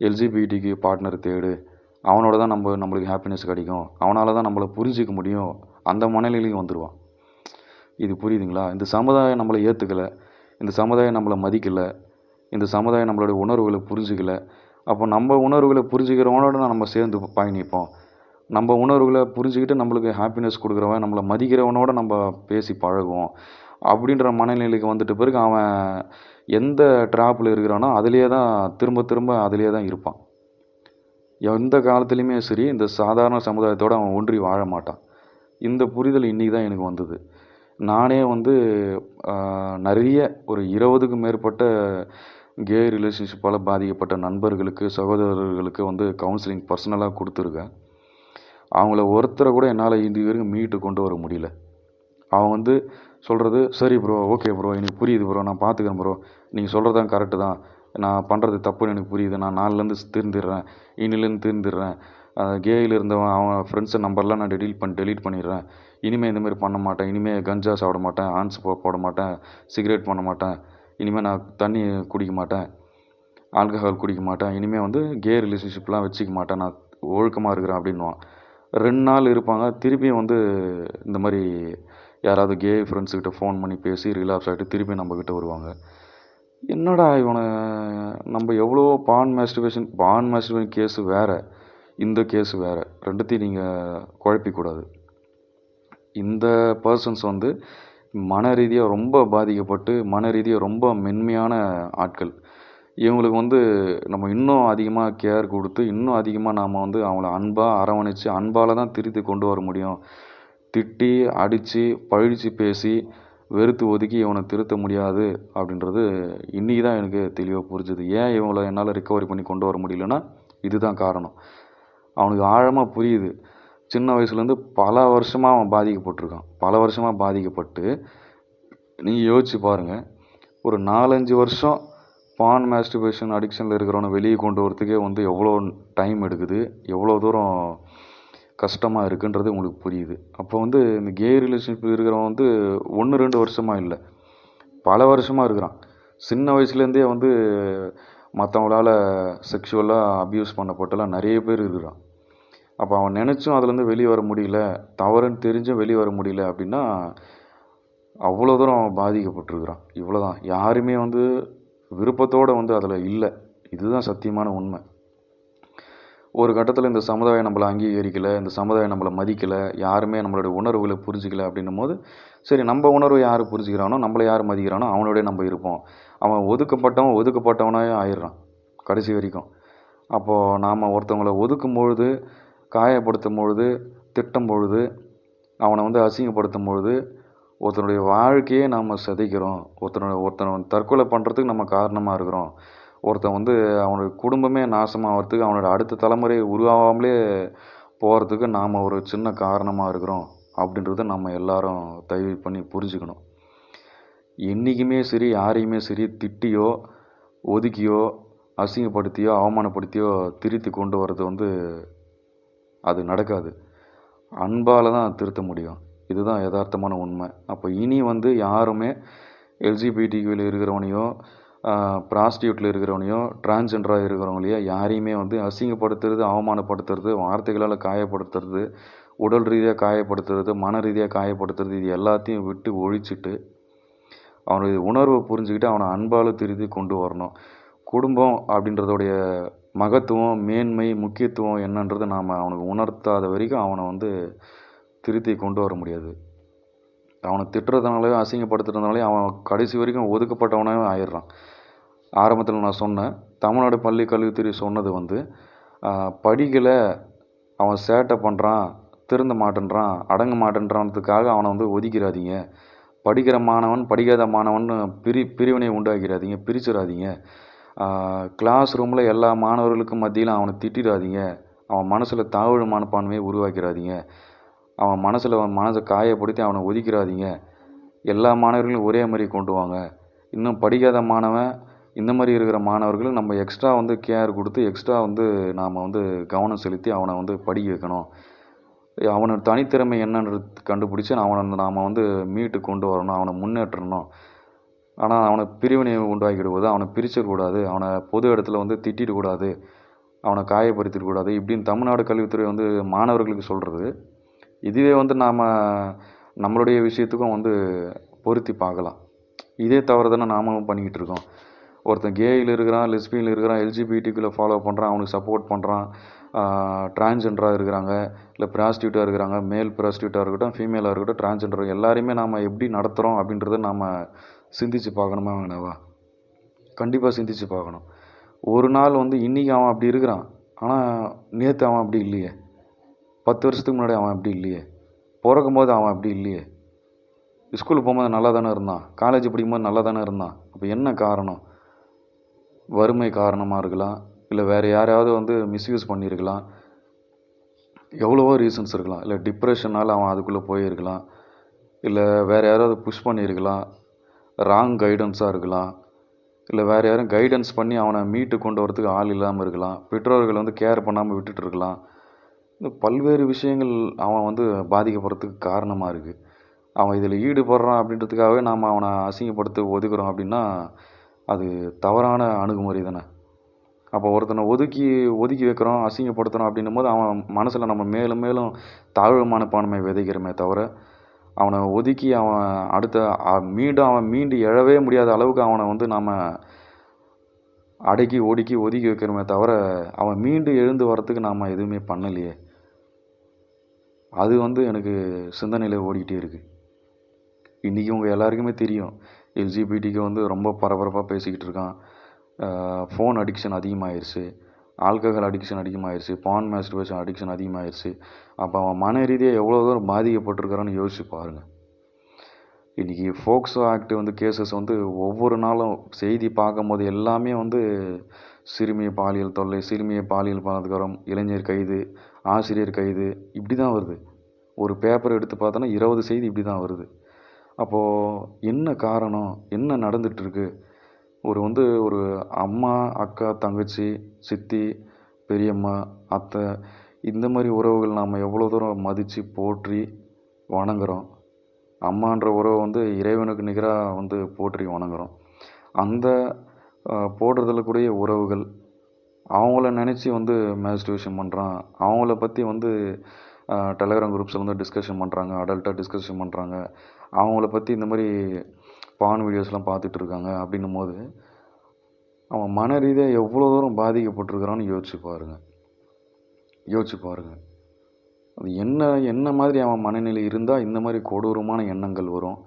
எல்ஜிபிடிக்கு பார்ட்னர் தேடு, அவனோட தான் நம்மளுக்கு ஹாப்பினஸ் கிடைக்கும், அவனால் தான் நம்மளை புரிஞ்சிக்க முடியும், அந்த மனநிலையும் வந்துடுவான். இது புரியுதுங்களா? இந்த சமுதாயம் நம்மளை ஏற்றுக்கலை, இந்த சமுதாயம் நம்மளை மதிக்கலை, இந்த சமுதாயம் நம்மளுடைய உணர்வுகளை புரிஞ்சிக்கலை, அப்போ நம்ம உணர்வுகளை புரிஞ்சுக்கிறவனோட நம்ம சேர்ந்து பயணிப்போம். நம்ம உணர்வுகளை புரிஞ்சுக்கிட்டு நம்மளுக்கு ஹாப்பினஸ் கொடுக்குறவன், நம்மளை மதிக்கிறவனோட நம்ம பேசி பழகுவோம் அப்படின்ற மனநிலைக்கு வந்துட்ட பிறகு அவன் எந்த ட்ராப்பில் இருக்கிறானோ அதிலே தான் திரும்ப திரும்ப அதிலே தான் இருப்பான். எந்த காலத்துலேயுமே சரி இந்த சாதாரண சமுதாயத்தோடு அவன் ஒன்றி வாழ மாட்டான். இந்த புரிதல் இன்றைக்கி தான் எனக்கு வந்தது. நானே வந்து நிறைய ஒரு 20க்கும் மேற்பட்ட கே ரிலேஷன்ஷிப்பால் பாதிக்கப்பட்ட நண்பர்களுக்கு, சகோதரர்களுக்கு வந்து கவுன்சிலிங் பர்சனலாக கொடுத்துருக்கேன். அவங்கள ஒருத்தரை கூட என்னால் இது வரைக்கும் மீட்டு கொண்டு வர முடியல. அவன் வந்து சொல்கிறது, சரி ப்ரோ, ஓகே ப்ரோ, எனக்கு புரியுது ப்ரோ, நான் பார்த்துக்கிறேன் ப்ரோ, நீங்கள் சொல்கிறது தான் கரெக்டு தான், நான் பண்ணுறது தப்புன்னு எனக்கு புரியுது, நான் நாளிலேருந்து திருந்திடுறேன், இன்னிலேருந்து திருந்திடுறேன், கேயில் இருந்தவன் அவன் ஃப்ரெண்ட்ஸை நம்பர்லாம் நான் டெலீட் பண்ணிடுறேன், இனிமேல் இந்தமாதிரி பண்ண மாட்டேன், இனிமேல் கஞ்சா சாப்பிட மாட்டேன், ஆன்ஸ் போட மாட்டேன், சிகரெட் பண்ண மாட்டேன், இனிமேல் நான் தண்ணி குடிக்க மாட்டேன், ஆல்கஹால் குடிக்க மாட்டேன், இனிமேல் வந்து கே ரிலேஷன்ஷிப்லாம் வச்சுக்க மாட்டேன், நான் ஒழுக்கமாக இருக்கிறேன் அப்படின்வான். 2 நாள் இருப்பாங்க, திருப்பியும் வந்து இந்த மாதிரி யாராவது கே ஃப்ரெண்ட்ஸுக்கிட்ட ஃபோன் பண்ணி பேசி ரிலாப்ஸ் ஆகிட்டு திருப்பி நம்மக்கிட்ட வருவாங்க. என்னடா இவனை நம்ம எவ்வளோ பான் மாஸ்டர்பேஷன் கேஸு வேறு, இந்த கேஸு வேறு, ரெண்டுத்தையும் நீங்கள் குழப்பிக்கூடாது. இந்த பர்சன்ஸ் வந்து மன ரீதியாக ரொம்ப பாதிக்கப்பட்டு, மன ரீதியாக ரொம்ப மென்மையான ஆட்கள். இவங்களுக்கு வந்து நம்ம இன்னும் அதிகமாக கேர் கொடுத்து, இன்னும் அதிகமாக நாம் வந்து அவங்கள அன்பாக அரவணைச்சு, அன்பால் தான் திருத்தி கொண்டு வர முடியும். திட்டி, அடித்து, பழித்து பேசி, வெறுத்து ஒதுக்கி இவனை திருத்த முடியாது அப்படின்றது இன்றைக்கி தான் எனக்கு தெளிவாக புரிஞ்சுது. ஏன் இவங்களை என்னால் ரிக்கவரி பண்ணி கொண்டு வர முடியலன்னா இதுதான் காரணம். அவனுக்கு ஆழமாக புரியுது. சின்ன வயசுலேருந்து பல வருஷமாக அவன் பாதிக்கப்பட்டிருக்கான். பல வருஷமாக பாதிக்கப்பட்டு நீங்கள் யோசிச்சு பாருங்கள், ஒரு 4-5 வருஷம் பான் மாஸ்டர்பேஷன் அடிக்ஷனில் இருக்கிறவனை வெளியே கொண்டு வரத்துக்கே வந்து எவ்வளோ டைம் எடுக்குது, எவ்வளோ தூரம் கஷ்டமாக இருக்குன்றது உங்களுக்கு புரியுது. அப்போ வந்து இந்த கே ரிலேஷன்ஷிப் இருக்கிறவன் வந்து 1-2 வருஷமாக இல்லை, பல வருஷமாக இருக்கிறான். சின்ன வயசுலேருந்தே வந்து மற்றவங்களால் செக்ஷுவலாக அப்யூஸ் பண்ணப்பட்டெல்லாம் நிறைய பேர் இருக்கிறான். அப்போ அவன் நினச்சும் அதுலேருந்து வெளியே வர முடியல, தவறுன்னு தெரிஞ்சும் வெளியே வர முடியல அப்படின்னா அவ்வளோ தூரம் அவன் பாதிக்கப்பட்டிருக்கிறான். இவ்வளோ தான். யாருமே வந்து விருப்பத்தோடு வந்து அதில் இல்லை. இதுதான் சத்தியமான உண்மை. ஒரு கட்டத்தில் இந்த சமுதாயம் நம்மளை அங்கீகரிக்கலை, இந்த சமுதாயம் நம்மளை மதிக்கலை, யாருமே நம்மளுடைய உணர்வுகளை புரிஞ்சிக்கலை அப்படின்னும் போது, சரி நம்ம உணர்வை யார் புரிஞ்சுக்கிறானோ, நம்மளை யார் மதிக்கிறானோ அவனோடய நம்ம இருப்போம். அவன் ஒதுக்கப்பட்டவனாக ஆயிடுறான் கடைசி வரைக்கும். அப்போது நாம் ஒருத்தவங்களை ஒதுக்கும் பொழுது, காயப்படுத்தும் பொழுது, திட்டும் பொழுது, அவனை வந்து அசிங்கப்படுத்தும் பொழுது ஒருத்தனுடைய வாழ்க்கையே நாம் சிதைக்கிறோம். ஒருத்தனை தற்கொலை பண்ணுறதுக்கு நம்ம காரணமாக இருக்கிறோம். ஒருத்தன் வந்து அவனுடைய குடும்பமே நாசமாகிறதுக்கு, அவனோட அடுத்த தலைமுறை உருவாகாமலே போகிறதுக்கு நாம் ஒரு சின்ன காரணமாக இருக்கிறோம் அப்படின்றத நம்ம எல்லாரும் தயவு பண்ணி புரிஞ்சுக்கணும். என்றைக்குமே சரி, யாரையுமே சரி திட்டியோ, ஒதுக்கியோ, அசிங்கப்படுத்தியோ, அவமானப்படுத்தியோ திருத்தி கொண்டு வர்றது வந்து அது நடக்காது. அன்பால் தான் திருத்த முடியும். இதுதான் யதார்த்தமான உண்மை. அப்போ இனி வந்து யாருமே எல்ஜிபிடிக்யூவில் இருக்கிறவனையோ, ப்ராஸ்டியூட்டில் இருக்கிறவனையோ, டிரான்ஸ்ஜெண்டராக இருக்கிறவங்களையோ யாரையுமே வந்து அசிங்கப்படுத்துறது, அவமானப்படுத்துறது, வார்த்தைகளால் காயப்படுத்துறது, உடல் ரீதியாக காயப்படுத்துறது, மன ரீதியாக காயப்படுத்துறது, இது எல்லாத்தையும் விட்டு ஒழிச்சிட்டு அவனுடைய உணர்வை புரிஞ்சுக்கிட்டு அவனை அன்பால் திருத்தி கொண்டு வரணும். குடும்பம் அப்படின்றதோடைய மகத்துவம், மேன்மை, முக்கியத்துவம் என்னன்றது நாம் அவனுக்கு உணர்த்தாத வரைக்கும் அவனை வந்து திருத்தி கொண்டு வர முடியாது. அவனை திட்டுறதுனாலே, அசிங்கப்படுத்துறதுனாலே அவன் கடைசி வரைக்கும் ஒதுக்கப்பட்டவனாகவே ஆயிடுறான். ஆரம்பத்தில் நான் சொன்னேன், தமிழ்நாடு பள்ளி கல்வித்துறை சொன்னது வந்து படிக்கலை அவன் சேட்டை பண்ணுறான், திருந்த மாட்டேன்றான், அடங்க மாட்டேன்றான்றதுக்காக அவனை வந்து ஒதுக்கிடாதீங்க. படிக்கிற மாணவன் படிக்காத மாணவன் பிரிவினை உண்டாக்கிறாதீங்க, பிரிச்சிடாதீங்க. கிளாஸ் ரூமில் எல்லா மாணவர்களுக்கும் மத்தியில் அவனை திட்டிடாதீங்க. அவன் மனசில் தாழ்வு மனப்பான்மையை உருவாக்கிறாதீங்க. அவன் மனசை காயப்படுத்தி அவனை ஒதுக்கிறாதீங்க. எல்லா மாணவர்களையும் ஒரே மாதிரி கொண்டு வாங்க. இன்னும் படிக்காத மாணவன் இந்த மாதிரி இருக்கிற மாணவர்கள் நம்ம எக்ஸ்ட்ரா வந்து கேர் கொடுத்து எக்ஸ்ட்ரா வந்து நாம் வந்து கவனம் செலுத்தி அவனை வந்து படிக்க வைக்கணும். அவனோட தனித்திறமை என்னன்றது கண்டுபிடிச்சி நாம் வந்து மீட்டு கொண்டு வரணும், அவனை முன்னேற்றணும். ஆனால் அவனை பிரிவினை உண்டாக்கிடுவது, அவனை பிரிச்சிடக்கூடாது, அவனை பொது இடத்துல வந்து திட்டிடக்கூடாது, அவனை காயப்படுத்திடக்கூடாது இப்படின்னு தமிழ்நாடு கல்வித்துறை வந்து மாணவர்களுக்கு சொல்கிறது. இதுவே வந்து நம்மளுடைய விஷயத்துக்கும் வந்து பொருத்தி பார்க்கலாம். இதே தவிர தானே நாமளும் பண்ணிக்கிட்டு இருக்கோம். ஒருத்தன் கேயில் இருக்கிறான், லெஸ்பியனில் இருக்கிறான், எல்ஜிபிடிக்குள்ளே ஃபாலோ பண்ணுறான், அவனுக்கு சப்போர்ட் பண்ணுறான், டிரான்ஸ்ஜெண்டராக இருக்கிறாங்க, இல்லை ப்ராஸ்டியூட்டாக இருக்கிறாங்க, மேல் ப்ராஸ்டியூட்டாக இருக்கட்டும், ஃபீமேலாக இருக்கட்டும், டிரான்ஸ்ஜெண்டர் எல்லாரையுமே நாம் எப்படி நடத்துகிறோம் அப்படின்றத நாம் சிந்திச்சு பார்க்கணுமா வேணாவா? கண்டிப்பாக சிந்திச்சு பார்க்கணும். ஒரு நாள் வந்து இன்றைக்கி அவன் அப்படி இருக்கிறான், ஆனால் நேற்று அவன் அப்படி இல்லையே, 10 வருஷத்துக்கு முன்னாடி அவன் அப்படி இல்லையே, பிறக்கும் போது அவன் அப்படி இல்லையே, ஸ்கூலுக்கு போகும்போது நல்லா தானே இருந்தான், காலேஜ் படிக்கும்போது நல்லா தானே இருந்தான். அப்போ என்ன காரணம்? வறுமை காரணமாக இருக்கலாம், இல்லை வேறு யாரையாவது வந்து மிஸ்யூஸ் பண்ணியிருக்கலாம், எவ்வளவோ ரீசன்ஸ் இருக்கலாம். இல்லை டிப்ரெஷனால் அவன் அதுக்குள்ளே போயிருக்கலாம், இல்லை வேறு யாராவது புஷ் பண்ணியிருக்கலாம், ராங் கைடன்ஸாக இருக்கலாம், இல்லை வேறு யாரும் கைடன்ஸ் பண்ணி அவனை மீட்டு கொண்டு வரதுக்கு ஆள் இல்லாமல் இருக்கலாம், பெற்றோர்கள் வந்து கேர் பண்ணாமல் விட்டுட்டு இருக்கலாம். இந்த பல்வேறு விஷயங்கள் அவன் வந்து பாதிக்கப்படுறதுக்கு காரணமாக இருக்குது. அவன் இதில் ஈடுபடுறான் அப்படின்றதுக்காகவே நாம் அவனை அசிங்கப்படுத்த ஒதுக்குறோம் அப்படின்னா அது தவறான அணுகுமுறை தானே. அப்போ ஒருத்தனை ஒதுக்கி வைக்கிறோம், அசிங்கப்படுத்துகிறோம் அப்படின்னும் போது அவன் மனசில் நம்ம மேலும் மேலும் தாழ்வு மனப்பான்மை விதைக்கிறோமே தவிர, அவனை ஒதுக்கி அவன் மீண்டு எழவே முடியாத அளவுக்கு அவனை வந்து நாம் அடக்கி ஒதுக்கி வைக்கிறோமே தவிர, அவன் மீண்டு எழுந்து வரத்துக்கு நாம் எதுவுமே பண்ணலையே. அது வந்து எனக்கு சிந்தனையில் ஓடிக்கிட்டே இருக்குது. இன்றைக்கி உங்கள் எல்லாருக்குமே தெரியும், எல்ஜிபிடிக்கு வந்து ரொம்ப பரபரப்பாக பேசிக்கிட்டு இருக்கான். ஃபோன் அடிக்ஷன் அதிகமாகிடுச்சு, ஆல்கஹால் அடிக்ஷன் அதிகமாகிடுச்சு, பான் மாஸ்டர்பேஷன் அடிக்ஷன் அதிகமாகிடுச்சு. அப்போ அவன் மன ரீதியாக எவ்வளோ தூரம் பாதிக்கப்பட்டிருக்கிறான்னு யோசிச்சு பாருங்கள். இன்றைக்கி ஃபோக்ஸோ ஆக்ட் வந்து கேசஸ் வந்து ஒவ்வொரு நாளும் செய்தி பார்க்கும்போது எல்லாமே வந்து சிறுமியை பாலியல் தொல்லை, சிறுமியை பாலியல் பலாத்காரம், இளைஞர் கைது, ஆசிரியர் கைது, இப்படி தான் வருது. ஒரு பேப்பர் எடுத்து பார்த்தோன்னா 20 செய்தி இப்படி தான் வருது. அப்போது என்ன காரணம், என்ன நடந்துகிட்ருக்கு? ஒரு அம்மா, அக்கா, தங்கச்சி, சித்தி, பெரியம்மா, அத்தை, இந்த மாதிரி உறவுகள் நாம் எவ்வளோ தூரம் மதித்து போற்றி வணங்குறோம். அம்மான்ற உறவை வந்து இறைவனுக்கு நிகராக வந்து போற்றி வணங்குறோம். அந்த போடுறதுல கூடிய உறவுகள் அவங்கள நினச்சி வந்து மாஸ்டர்பேஷன் பண்ணுறான், அவங்கள பற்றி வந்து டெலகிராம் குரூப்ஸில் வந்து டிஸ்கஷன் பண்ணுறாங்க, அடல்ட்டாக டிஸ்கஷன் பண்ணுறாங்க, அவங்கள பற்றி இந்த மாதிரி பான் வீடியோஸ்லாம் பார்த்துட்டு இருக்காங்க. அப்படின்னும் போது அவன் மன ரீதியாக எவ்வளோ தூரம் பாதிக்கப்பட்டிருக்கிறான்னு யோசிச்சு பாருங்கள். அது என்ன மாதிரி அவன் மனநிலை இருந்தால் இந்த மாதிரி கொடூரமான எண்ணங்கள் வரும்?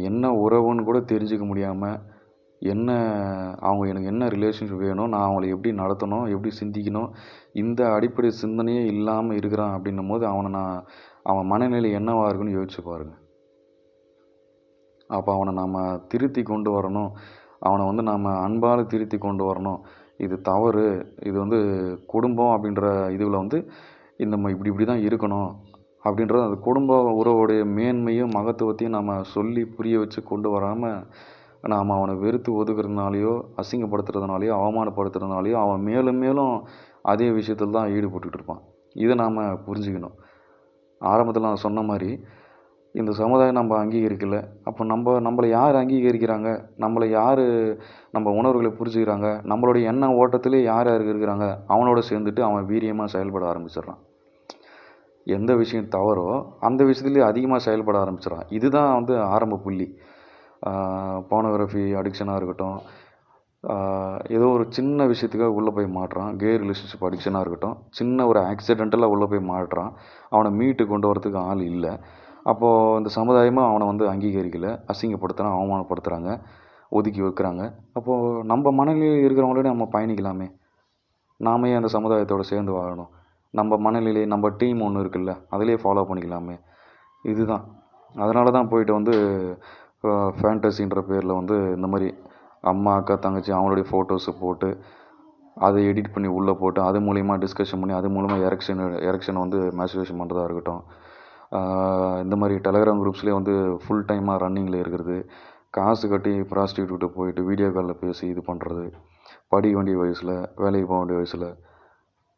என்ன உறவுன்னு கூட தெரிஞ்சுக்க முடியாமல், எனக்கு என்ன ரிலேஷன்ஷிப் வேணும், நான் அவங்கள எப்படி நடத்தணும், எப்படி சிந்திக்கணும், இந்த அடிப்படை சிந்தனையே இல்லாமல் இருக்கிறான். அப்படின்னும் போது அவன் மனநிலை என்னவாக இருக்குன்னு யோசிச்சு பாருங்கள். அப்போ அவனை நாம் திருத்தி கொண்டு வரணும், அவனை வந்து நாம் அன்பால் திருத்தி கொண்டு வரணும். இது தவறு, இது வந்து குடும்பம் அப்படின்ற இதில் வந்து இப்படி தான் இருக்கணும் அப்படின்றது, அந்த குடும்ப உறவுடைய மேன்மையும் மகத்துவத்தையும் நம்ம சொல்லி புரிய வச்சு கொண்டு வராமல், நாம் அவனை வெறுத்து ஒதுக்குறதுனாலையோ, அசிங்கப்படுத்துறதுனாலையோ, அவமானப்படுத்துறதுனாலையோ அவன் மேலும் மேலும் அதே விஷயத்தில் தான் ஈடுபட்டுக்கிட்டு இருப்பான். இதை நாம் புரிஞ்சுக்கணும். ஆரம்பத்தில் நான் சொன்ன மாதிரி இந்த சமுதாயம் நம்ம அங்கீகரிக்கலை. அப்போ நம்மளை யார் அங்கீகரிக்கிறாங்க, நம்ம உணர்வுகளை புரிஞ்சுக்கிறாங்க, நம்மளுடைய எண்ண ஓட்டத்திலே யார் இருக்கிறாங்க, அவனோட சேர்ந்துட்டு அவன் வீரியமாக செயல்பட ஆரம்பிச்சிடுறான். எந்த விஷயம் தவறோ அந்த விஷயத்துலேயே அதிகமாக செயல்பட ஆரம்பிச்சிடறான். இதுதான் வந்து ஆரம்ப புள்ளி. போனோகிராஃபி அடிக்ஷனாக இருக்கட்டும், ஏதோ ஒரு சின்ன விஷயத்துக்காக உள்ளே போய் மாட்டுறான். கே ரிலேஷன்ஷிப் அடிக்ஷனாக இருக்கட்டும், சின்ன ஒரு ஆக்சிடென்டலாக உள்ளே போய் மாட்டுறான். அவனை மீட்டு கொண்டு வரத்துக்கு ஆள் இல்லை. அப்போது இந்த சமுதாயமாக அவனை வந்து அங்கீகரிக்கலை, அசிங்கப்படுத்துகிறான், அவமானப்படுத்துகிறாங்க, ஒதுக்கி வைக்கிறாங்க. அப்போது நம்ம மனநிலையில் இருக்கிறவங்களோட நம்ம பயணிக்கலாமே. நாமே அந்த சமுதாயத்தோடு சேர்ந்து வாழணும். நம்ம மனநிலை நம்ம டீம் ஒன்று இருக்குல்ல, அதிலே ஃபாலோ பண்ணிக்கலாமே. இதுதான். அதனால தான் போயிட்டு வந்து ஃபேண்டசின்ற பேரில் வந்து இந்த மாதிரி அம்மா அக்கா தங்கச்சி அவங்களுடைய ஃபோட்டோஸை போட்டு அதை எடிட் பண்ணி உள்ளே போட்டு அது மூலிமா டிஸ்கஷன் பண்ணி அது மூலமாக எரெக்ஷன் வந்து மேஸ்டர்பேஷன் பண்ணுறதா இருக்கட்டும். இந்த மாதிரி டெலகிராம் குரூப்ஸ்லேயே வந்து ஃபுல் டைமாக ரன்னிங்கில் இருக்கிறது, காசு கட்டி ப்ராஸ்டியூட்டு போயிட்டு வீடியோ காலில் பேசி இது பண்ணுறது, படிக்க வேண்டிய வயசில் வேலைக்கு போக வேண்டிய வயசில்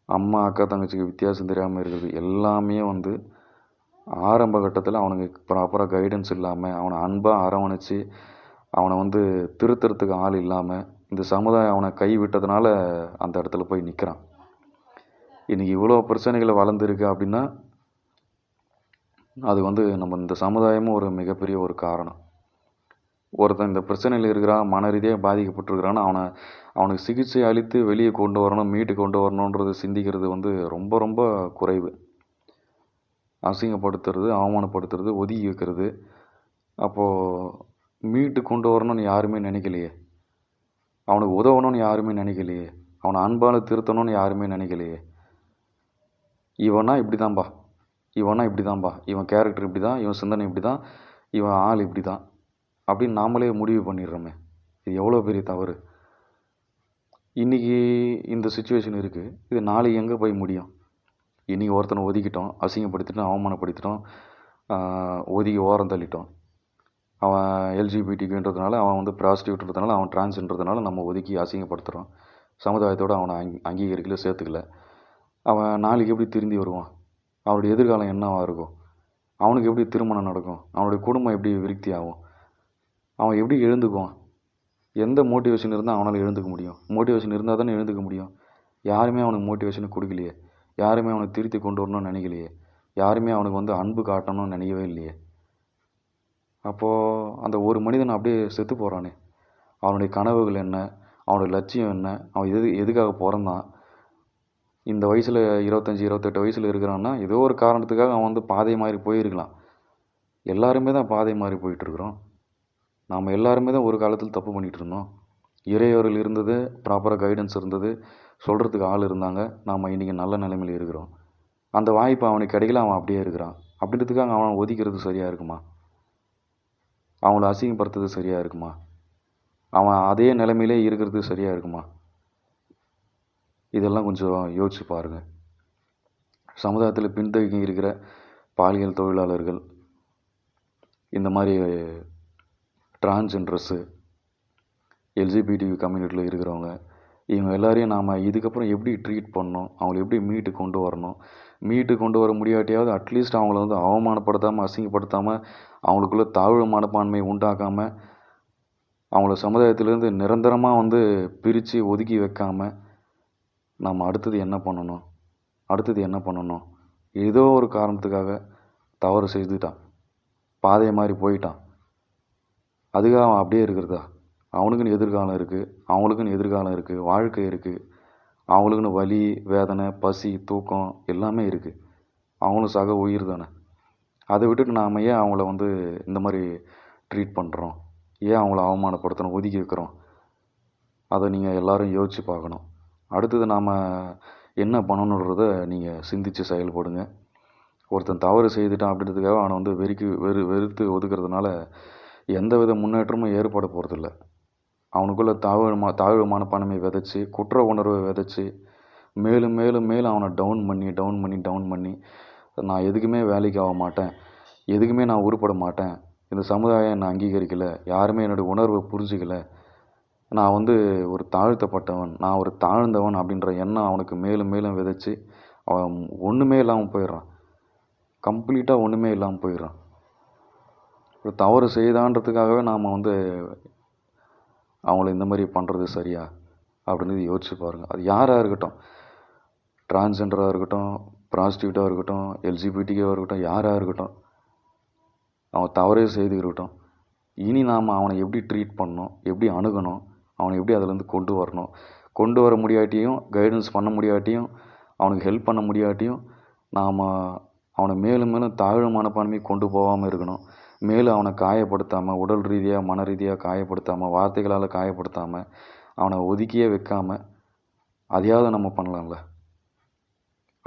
அம்மா அக்கா தங்கச்சிக்கு வித்தியாசம் தெரியாமல் இருக்கிறது எல்லாமே வந்து ஆரம்ப கட்டத்தில் அவனுக்கு ப்ராப்பராக கைடன்ஸ் இல்லாமல் அவனை அன்பாக அரவணைச்சி அவனை வந்து திருத்துறதுக்கு ஆள் இல்லாமல் இந்த சமுதாயம் அவனை கை விட்டதுனால அந்த இடத்துல போய் நிற்கிறான். இன்றைக்கி இவ்வளோ பிரச்சனைகளை வளர்ந்துருக்கு அப்படின்னா அது வந்து நம்ம இந்த சமுதாயமும் ஒரு மிகப்பெரிய ஒரு காரணம். ஒருத்தன் இந்த பிரச்சனையில் இருக்கிறான், மன ரீதியாக பாதிக்கப்பட்டிருக்கிறான்னு அவனுக்கு சிகிச்சை அளித்து வெளியே கொண்டு வரணும், மீட்டு கொண்டு வரணுன்றது சிந்திக்கிறது வந்து ரொம்ப ரொம்ப குறைவு. அசிங்கப்படுத்துறது, அவமானப்படுத்துறது, ஒதுக்கி வைக்கிறது. அப்போது மீட்டு கொண்டு வரணும்னு யாருமே நினைக்கலையே, அவனுக்கு உதவணும்னு யாருமே நினைக்கலையே, அவனை அன்பால் திருத்தணும்னு யாருமே நினைக்கலையே. இவனா இப்படி தான்பா, இவனா இப்படி தான்பா, இவன் கேரக்டர் இப்படி தான், இவன் சிந்தனை இப்படி தான், இவன் ஆள் இப்படி தான் அப்படின்னு நாமளே முடிவு பண்ணிடுறோமே. இது எவ்வளோ பெரிய தவறு. இன்றைக்கி இந்த சுச்சுவேஷன் இருக்குது, இது நாளைக்கு எங்கே போய் முடியும்? இன்றைக்கி ஒருத்தனை ஒதுக்கிட்டோம், அசிங்கப்படுத்திட்டோம், அவமானப்படுத்திட்டோம், ஒதுக்கி ஓரம் தள்ளிட்டோம். அவன் எல்ஜிபிடிக்குன்றதுனால, அவன் வந்து ப்ராஸ்டியூட்ன்றதுனால, அவன் டிரான்ஸ்ன்றதுனால நம்ம ஒதுக்கி அசிங்கப்படுத்துகிறோம். சமுதாயத்தோடு அவனை அங்கீகரிக்கல, சேர்த்துக்கல. அவன் நாளைக்கு எப்படி திரும்பி வருவான்? அவனுடைய எதிர்காலம் என்னவாக இருக்கும்? அவனுக்கு எப்படி திருமணம் நடக்கும்? அவனுடைய குடும்பம் எப்படி விருத்தி ஆகும்? அவன் எப்படி எழுந்துக்குவான்? எந்த மோட்டிவேஷன் இருந்தால் அவனால் எழுந்துக்க முடியும்? மோட்டிவேஷன் இருந்தால் தானே எழுந்துக்க முடியும். யாருமே அவனுக்கு மோட்டிவேஷனை கொடுக்கலையே, யாருமே அவனை திருத்தி கொண்டு வரணும்னு நினைக்கலையே, யாருமே அவனுக்கு வந்து அன்பு காட்டணும்னு நினைக்கவே இல்லையே. அப்போது அந்த ஒரு மனிதன் அப்படியே செத்து போகிறானே. அவனுடைய கனவுகள் என்ன, அவனுடைய லட்சியம் என்ன, அவன் எதுக்காக பிறந்தான்? இந்த வயசில் 25 28 வயசில் இருக்கிறான்னா ஏதோ ஒரு காரணத்துக்காக அவன் வந்து பாதை மாறி போயிருக்கலாம். எல்லாருமே தான் பாதை மாறி போயிட்டுருக்குறோம். நாம் எல்லாருமே தான் ஒரு காலத்தில் தப்பு பண்ணிகிட்டு இருந்தோம். இறையவர்கள் இருந்தது, ப்ராப்பராக கைடன்ஸ் இருந்தது, சொல்கிறதுக்கு ஆள் இருந்தாங்க. நாம் இன்றைக்கி நல்ல நிலைமையில் இருக்கிறோம். அந்த வாய்ப்பு அவனுக்கு கிடைக்கல, அவன் அப்படியே இருக்கிறான். அப்படின்றதுக்காக அவனை ஒதுக்கிறது சரியாக இருக்குமா? அவங்கள அசிங்கப்படுத்துறது சரியாக இருக்குமா? அவன் அதே நிலைமையிலே இருக்கிறது சரியாக இருக்குமா? இதெல்லாம் கொஞ்சம் யோசிச்சு பாருங்கள். சமுதாயத்தில் பின்தங்கி இருக்கிற பாலியல் தொழிலாளர்கள், இந்த மாதிரி டிரான்ஸ்ஜெண்டர்ஸு, எல்ஜிபிடி கம்யூனிட்டியில் இருக்கிறவங்க, இவங்க எல்லாரையும் நாம் இதுக்கப்புறம் எப்படி ட்ரீட் பண்ணணும், அவங்கள எப்படி மீட்டு கொண்டு வரணும், மீட்டு கொண்டு வர முடியாட்டியாவது அட்லீஸ்ட் அவங்கள வந்து அவமானப்படுத்தாமல், அசிங்கப்படுத்தாமல், அவங்களுக்குள்ள தாழ்வு மனப்பான்மை உண்டாக்காமல், அவங்கள சமுதாயத்திலேருந்து நிரந்தரமாக வந்து பிரித்து ஒதுக்கி வைக்காமல் நம்ம அடுத்தது என்ன பண்ணணும்? ஏதோ ஒரு காரணத்துக்காக தவறு செய்துட்டான், பாதையை மாதிரி போயிட்டான், அதுக்காக அவன் அப்படியே இருக்கிறதா? அவனுக்குன்னு எதிர்காலம் இருக்குது, வாழ்க்கை இருக்குது, அவங்களுக்குன்னு வலி, வேதனை, பசி, தூக்கம் எல்லாமே இருக்குது. அவங்களும் சக உயிர் தானே. அதை விட்டுட்டு நாம் ஏன் அவங்கள வந்து இந்த மாதிரி ட்ரீட் பண்ணுறோம்? ஏன் அவங்கள அவமானப்படுத்தணும், ஒதுக்கி வைக்கிறோம்? அதை நீங்கள் எல்லோரும் யோசித்து பார்க்கணும். அடுத்தது நாம் என்ன பண்ணணுன்றத நீங்கள் சிந்தித்து செயல்படுங்க. ஒருத்தன் தவறு செய்துட்டான் அப்படின்றதுக்காக அவனை வந்து வெறுத்து ஒதுக்கிறதுனால எந்த வித முன்னேற்றமும் ஏற்பட போகிறதில்ல. அவனுக்குள்ளே தாழ்வு மனப்பான்மையை விதைச்சி, குற்ற உணர்வை விதைச்சி, மேலும் மேலும் மேலும் அவனை டவுன் பண்ணி நான் எதுக்குமே வேலைக்கு ஆக மாட்டேன், எதுக்குமே நான் உருப்பட மாட்டேன், இந்த சமுதாயம் என்னை அங்கீகரிக்கலை, யாருமே என்னுடைய உணர்வை புரிஞ்சிக்கலை, நான் வந்து ஒரு தாழ்த்தப்பட்டவன், நான் ஒரு தாழ்ந்தவன் அப்படின்ற எண்ணம் அவனுக்கு மேலும் மேலும் விதைச்சி அவன் ஒன்றுமே இல்லாமல் போயிடுறான். கம்ப்ளீட்டாக ஒன்றுமே இல்லாமல் போயிடுறான். ஒரு தவறு செய்தான்றதுக்காகவே நாம் வந்து அவங்கள இந்த மாதிரி பண்ணுறது சரியா அப்படின்றது யோசிச்சு பாருங்கள். அது யாராக இருக்கட்டும், டிரான்ஸ்ஜெண்டராக இருக்கட்டும், ப்ராஸ்டியூட்டாக இருக்கட்டும், எல்ஜிபிடிக்காக இருக்கட்டும், யாராக இருக்கட்டும், அவன் தவறே செய்துக்கிட்டோம். இனி நாம் அவனை எப்படி ட்ரீட் பண்ணணும், எப்படி அணுகணும், அவனை எப்படி அதிலேருந்து கொண்டு வர முடியாட்டியும், கைடன்ஸ் பண்ண முடியாட்டியும், அவனுக்கு ஹெல்ப் பண்ண முடியாட்டியும், நாம் அவனை மேலும் மேலும் தாழ்வு மனப்பான்மையை கொண்டு போகாமல் இருக்கணும். மேலும் அவனை காயப்படுத்தாமல், உடல் ரீதியாக மன ரீதியாக காயப்படுத்தாமல், வார்த்தைகளால் காயப்படுத்தாமல், அவனை ஒதுக்கியே வைக்காமல் அதையாவது நம்ம பண்ணலாம்ல.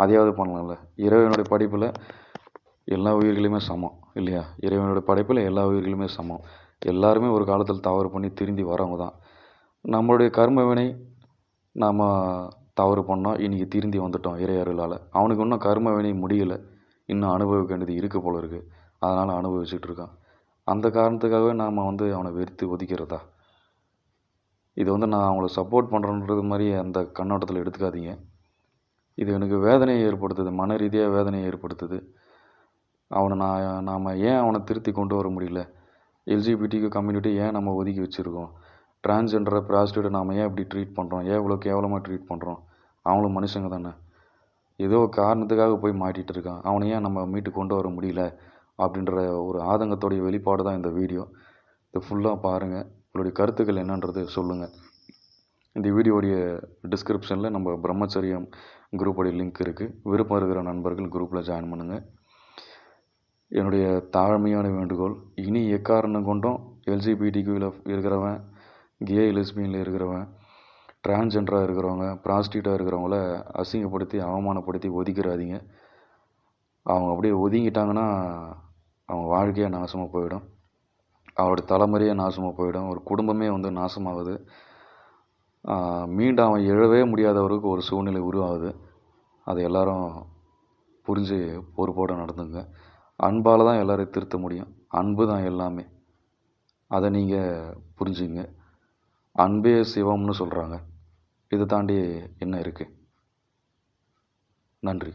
அதையாவது பண்ணலாம்ல. இறைவனுடைய படைப்பில் எல்லா உயிர்களுமே சமம் இல்லையா? இறைவனுடைய படைப்பில் எல்லா உயிர்களுமே சமம். எல்லாருமே ஒரு காலத்தில் தவறு பண்ணி திருந்தி வரவங்க தான். நம்மளுடைய கர்ம வினை நாம் தவறு பண்ணோம், இன்றைக்கி திருந்தி வந்துட்டோம் இறை அருளால். அவனுக்கு இன்னும் கர்ம வினை முடியலை, இன்னும் அனுபவிக்க வேண்டியது இருக்குது போல இருக்குது. அதனால் அனுபவிச்சுட்டு இருக்கான். அந்த காரணத்துக்காகவே நாம் அவனை வெறுத்து ஒதுக்கிறதா? இது நான் அவங்கள சப்போர்ட் பண்ணுறன்றது மாதிரி அந்த கண்ணோட்டத்தில் எடுத்துக்காதீங்க. இது எனக்கு வேதனையை ஏற்படுத்துது, மன ரீதியாக வேதனையை ஏற்படுத்துது. அவனை நாம் ஏன் அவனை திருத்தி கொண்டு வர முடியல? எல்ஜிபிடிக்கு கம்யூனிட்டி ஏன் நம்ம ஒதுக்கி வச்சுருக்கோம்? டிரான்ஸ்ஜெண்டரை ப்ராஸ்டியூட்டை நாம் ஏன் இப்படி ட்ரீட் பண்ணுறோம்? ஏன் இவ்வளோ கேவலமாக ட்ரீட் பண்ணுறோம்? அவங்களும் மனுஷங்க தானே. ஏதோ காரணத்துக்காக போய் மாட்டிகிட்டு இருக்கான். அவனை ஏன் நம்ம மீட்டு கொண்டு வர முடியல அப்படின்ற ஒரு ஆதங்கத்தோடைய வெளிப்பாடு தான் இந்த வீடியோ. இதை ஃபுல்லாக பாருங்கள். உங்களுடைய கருத்துக்கள் என்னன்றது சொல்லுங்கள். இந்த வீடியோடைய டிஸ்கிரிப்ஷனில் நம்ம பிரம்மச்சரியம் குரூப்போடைய லிங்க் இருக்குது. விருப்பம் இருக்கிற நண்பர்கள் குரூப்பில் ஜாயின் பண்ணுங்கள். என்னுடைய தாழ்மையான வேண்டுகோள், இனி எக்காரணம் கொண்டும் எல்ஜிபிடிக்யூவில் இருக்கிறவன், கே லெஸ்பியனில் இருக்கிறவன், டிரான்ஸ்ஜெண்டராக இருக்கிறவங்க, ப்ராஸ்டியூட்டாக இருக்கிறவங்கள அசிங்கப்படுத்தி அவமானப்படுத்தி ஒதுக்கிறாதீங்க. அவங்க அப்படியே ஒதுங்கிட்டாங்கன்னா அவங்க வாழ்க்கையாக நாசமாக போயிடும். அவரோட தலைமுறையே நாசமாக போயிடும். ஒரு குடும்பமே நாசமாகுது. மீண்டும் அவன் எழவே முடியாதவருக்கு ஒரு சூழ்நிலை உருவாகுது. அதை எல்லாரும் புரிஞ்சு பொறுப்போடு நடந்துங்க. அன்பால் தான் எல்லோரையும் திருத்த முடியும். அன்பு தான் எல்லாமே. அதை நீங்கள் புரிஞ்சுங்க. அன்பே சிவம்னு சொல்கிறாங்க. இதை தாண்டி என்ன இருக்குது? நன்றி.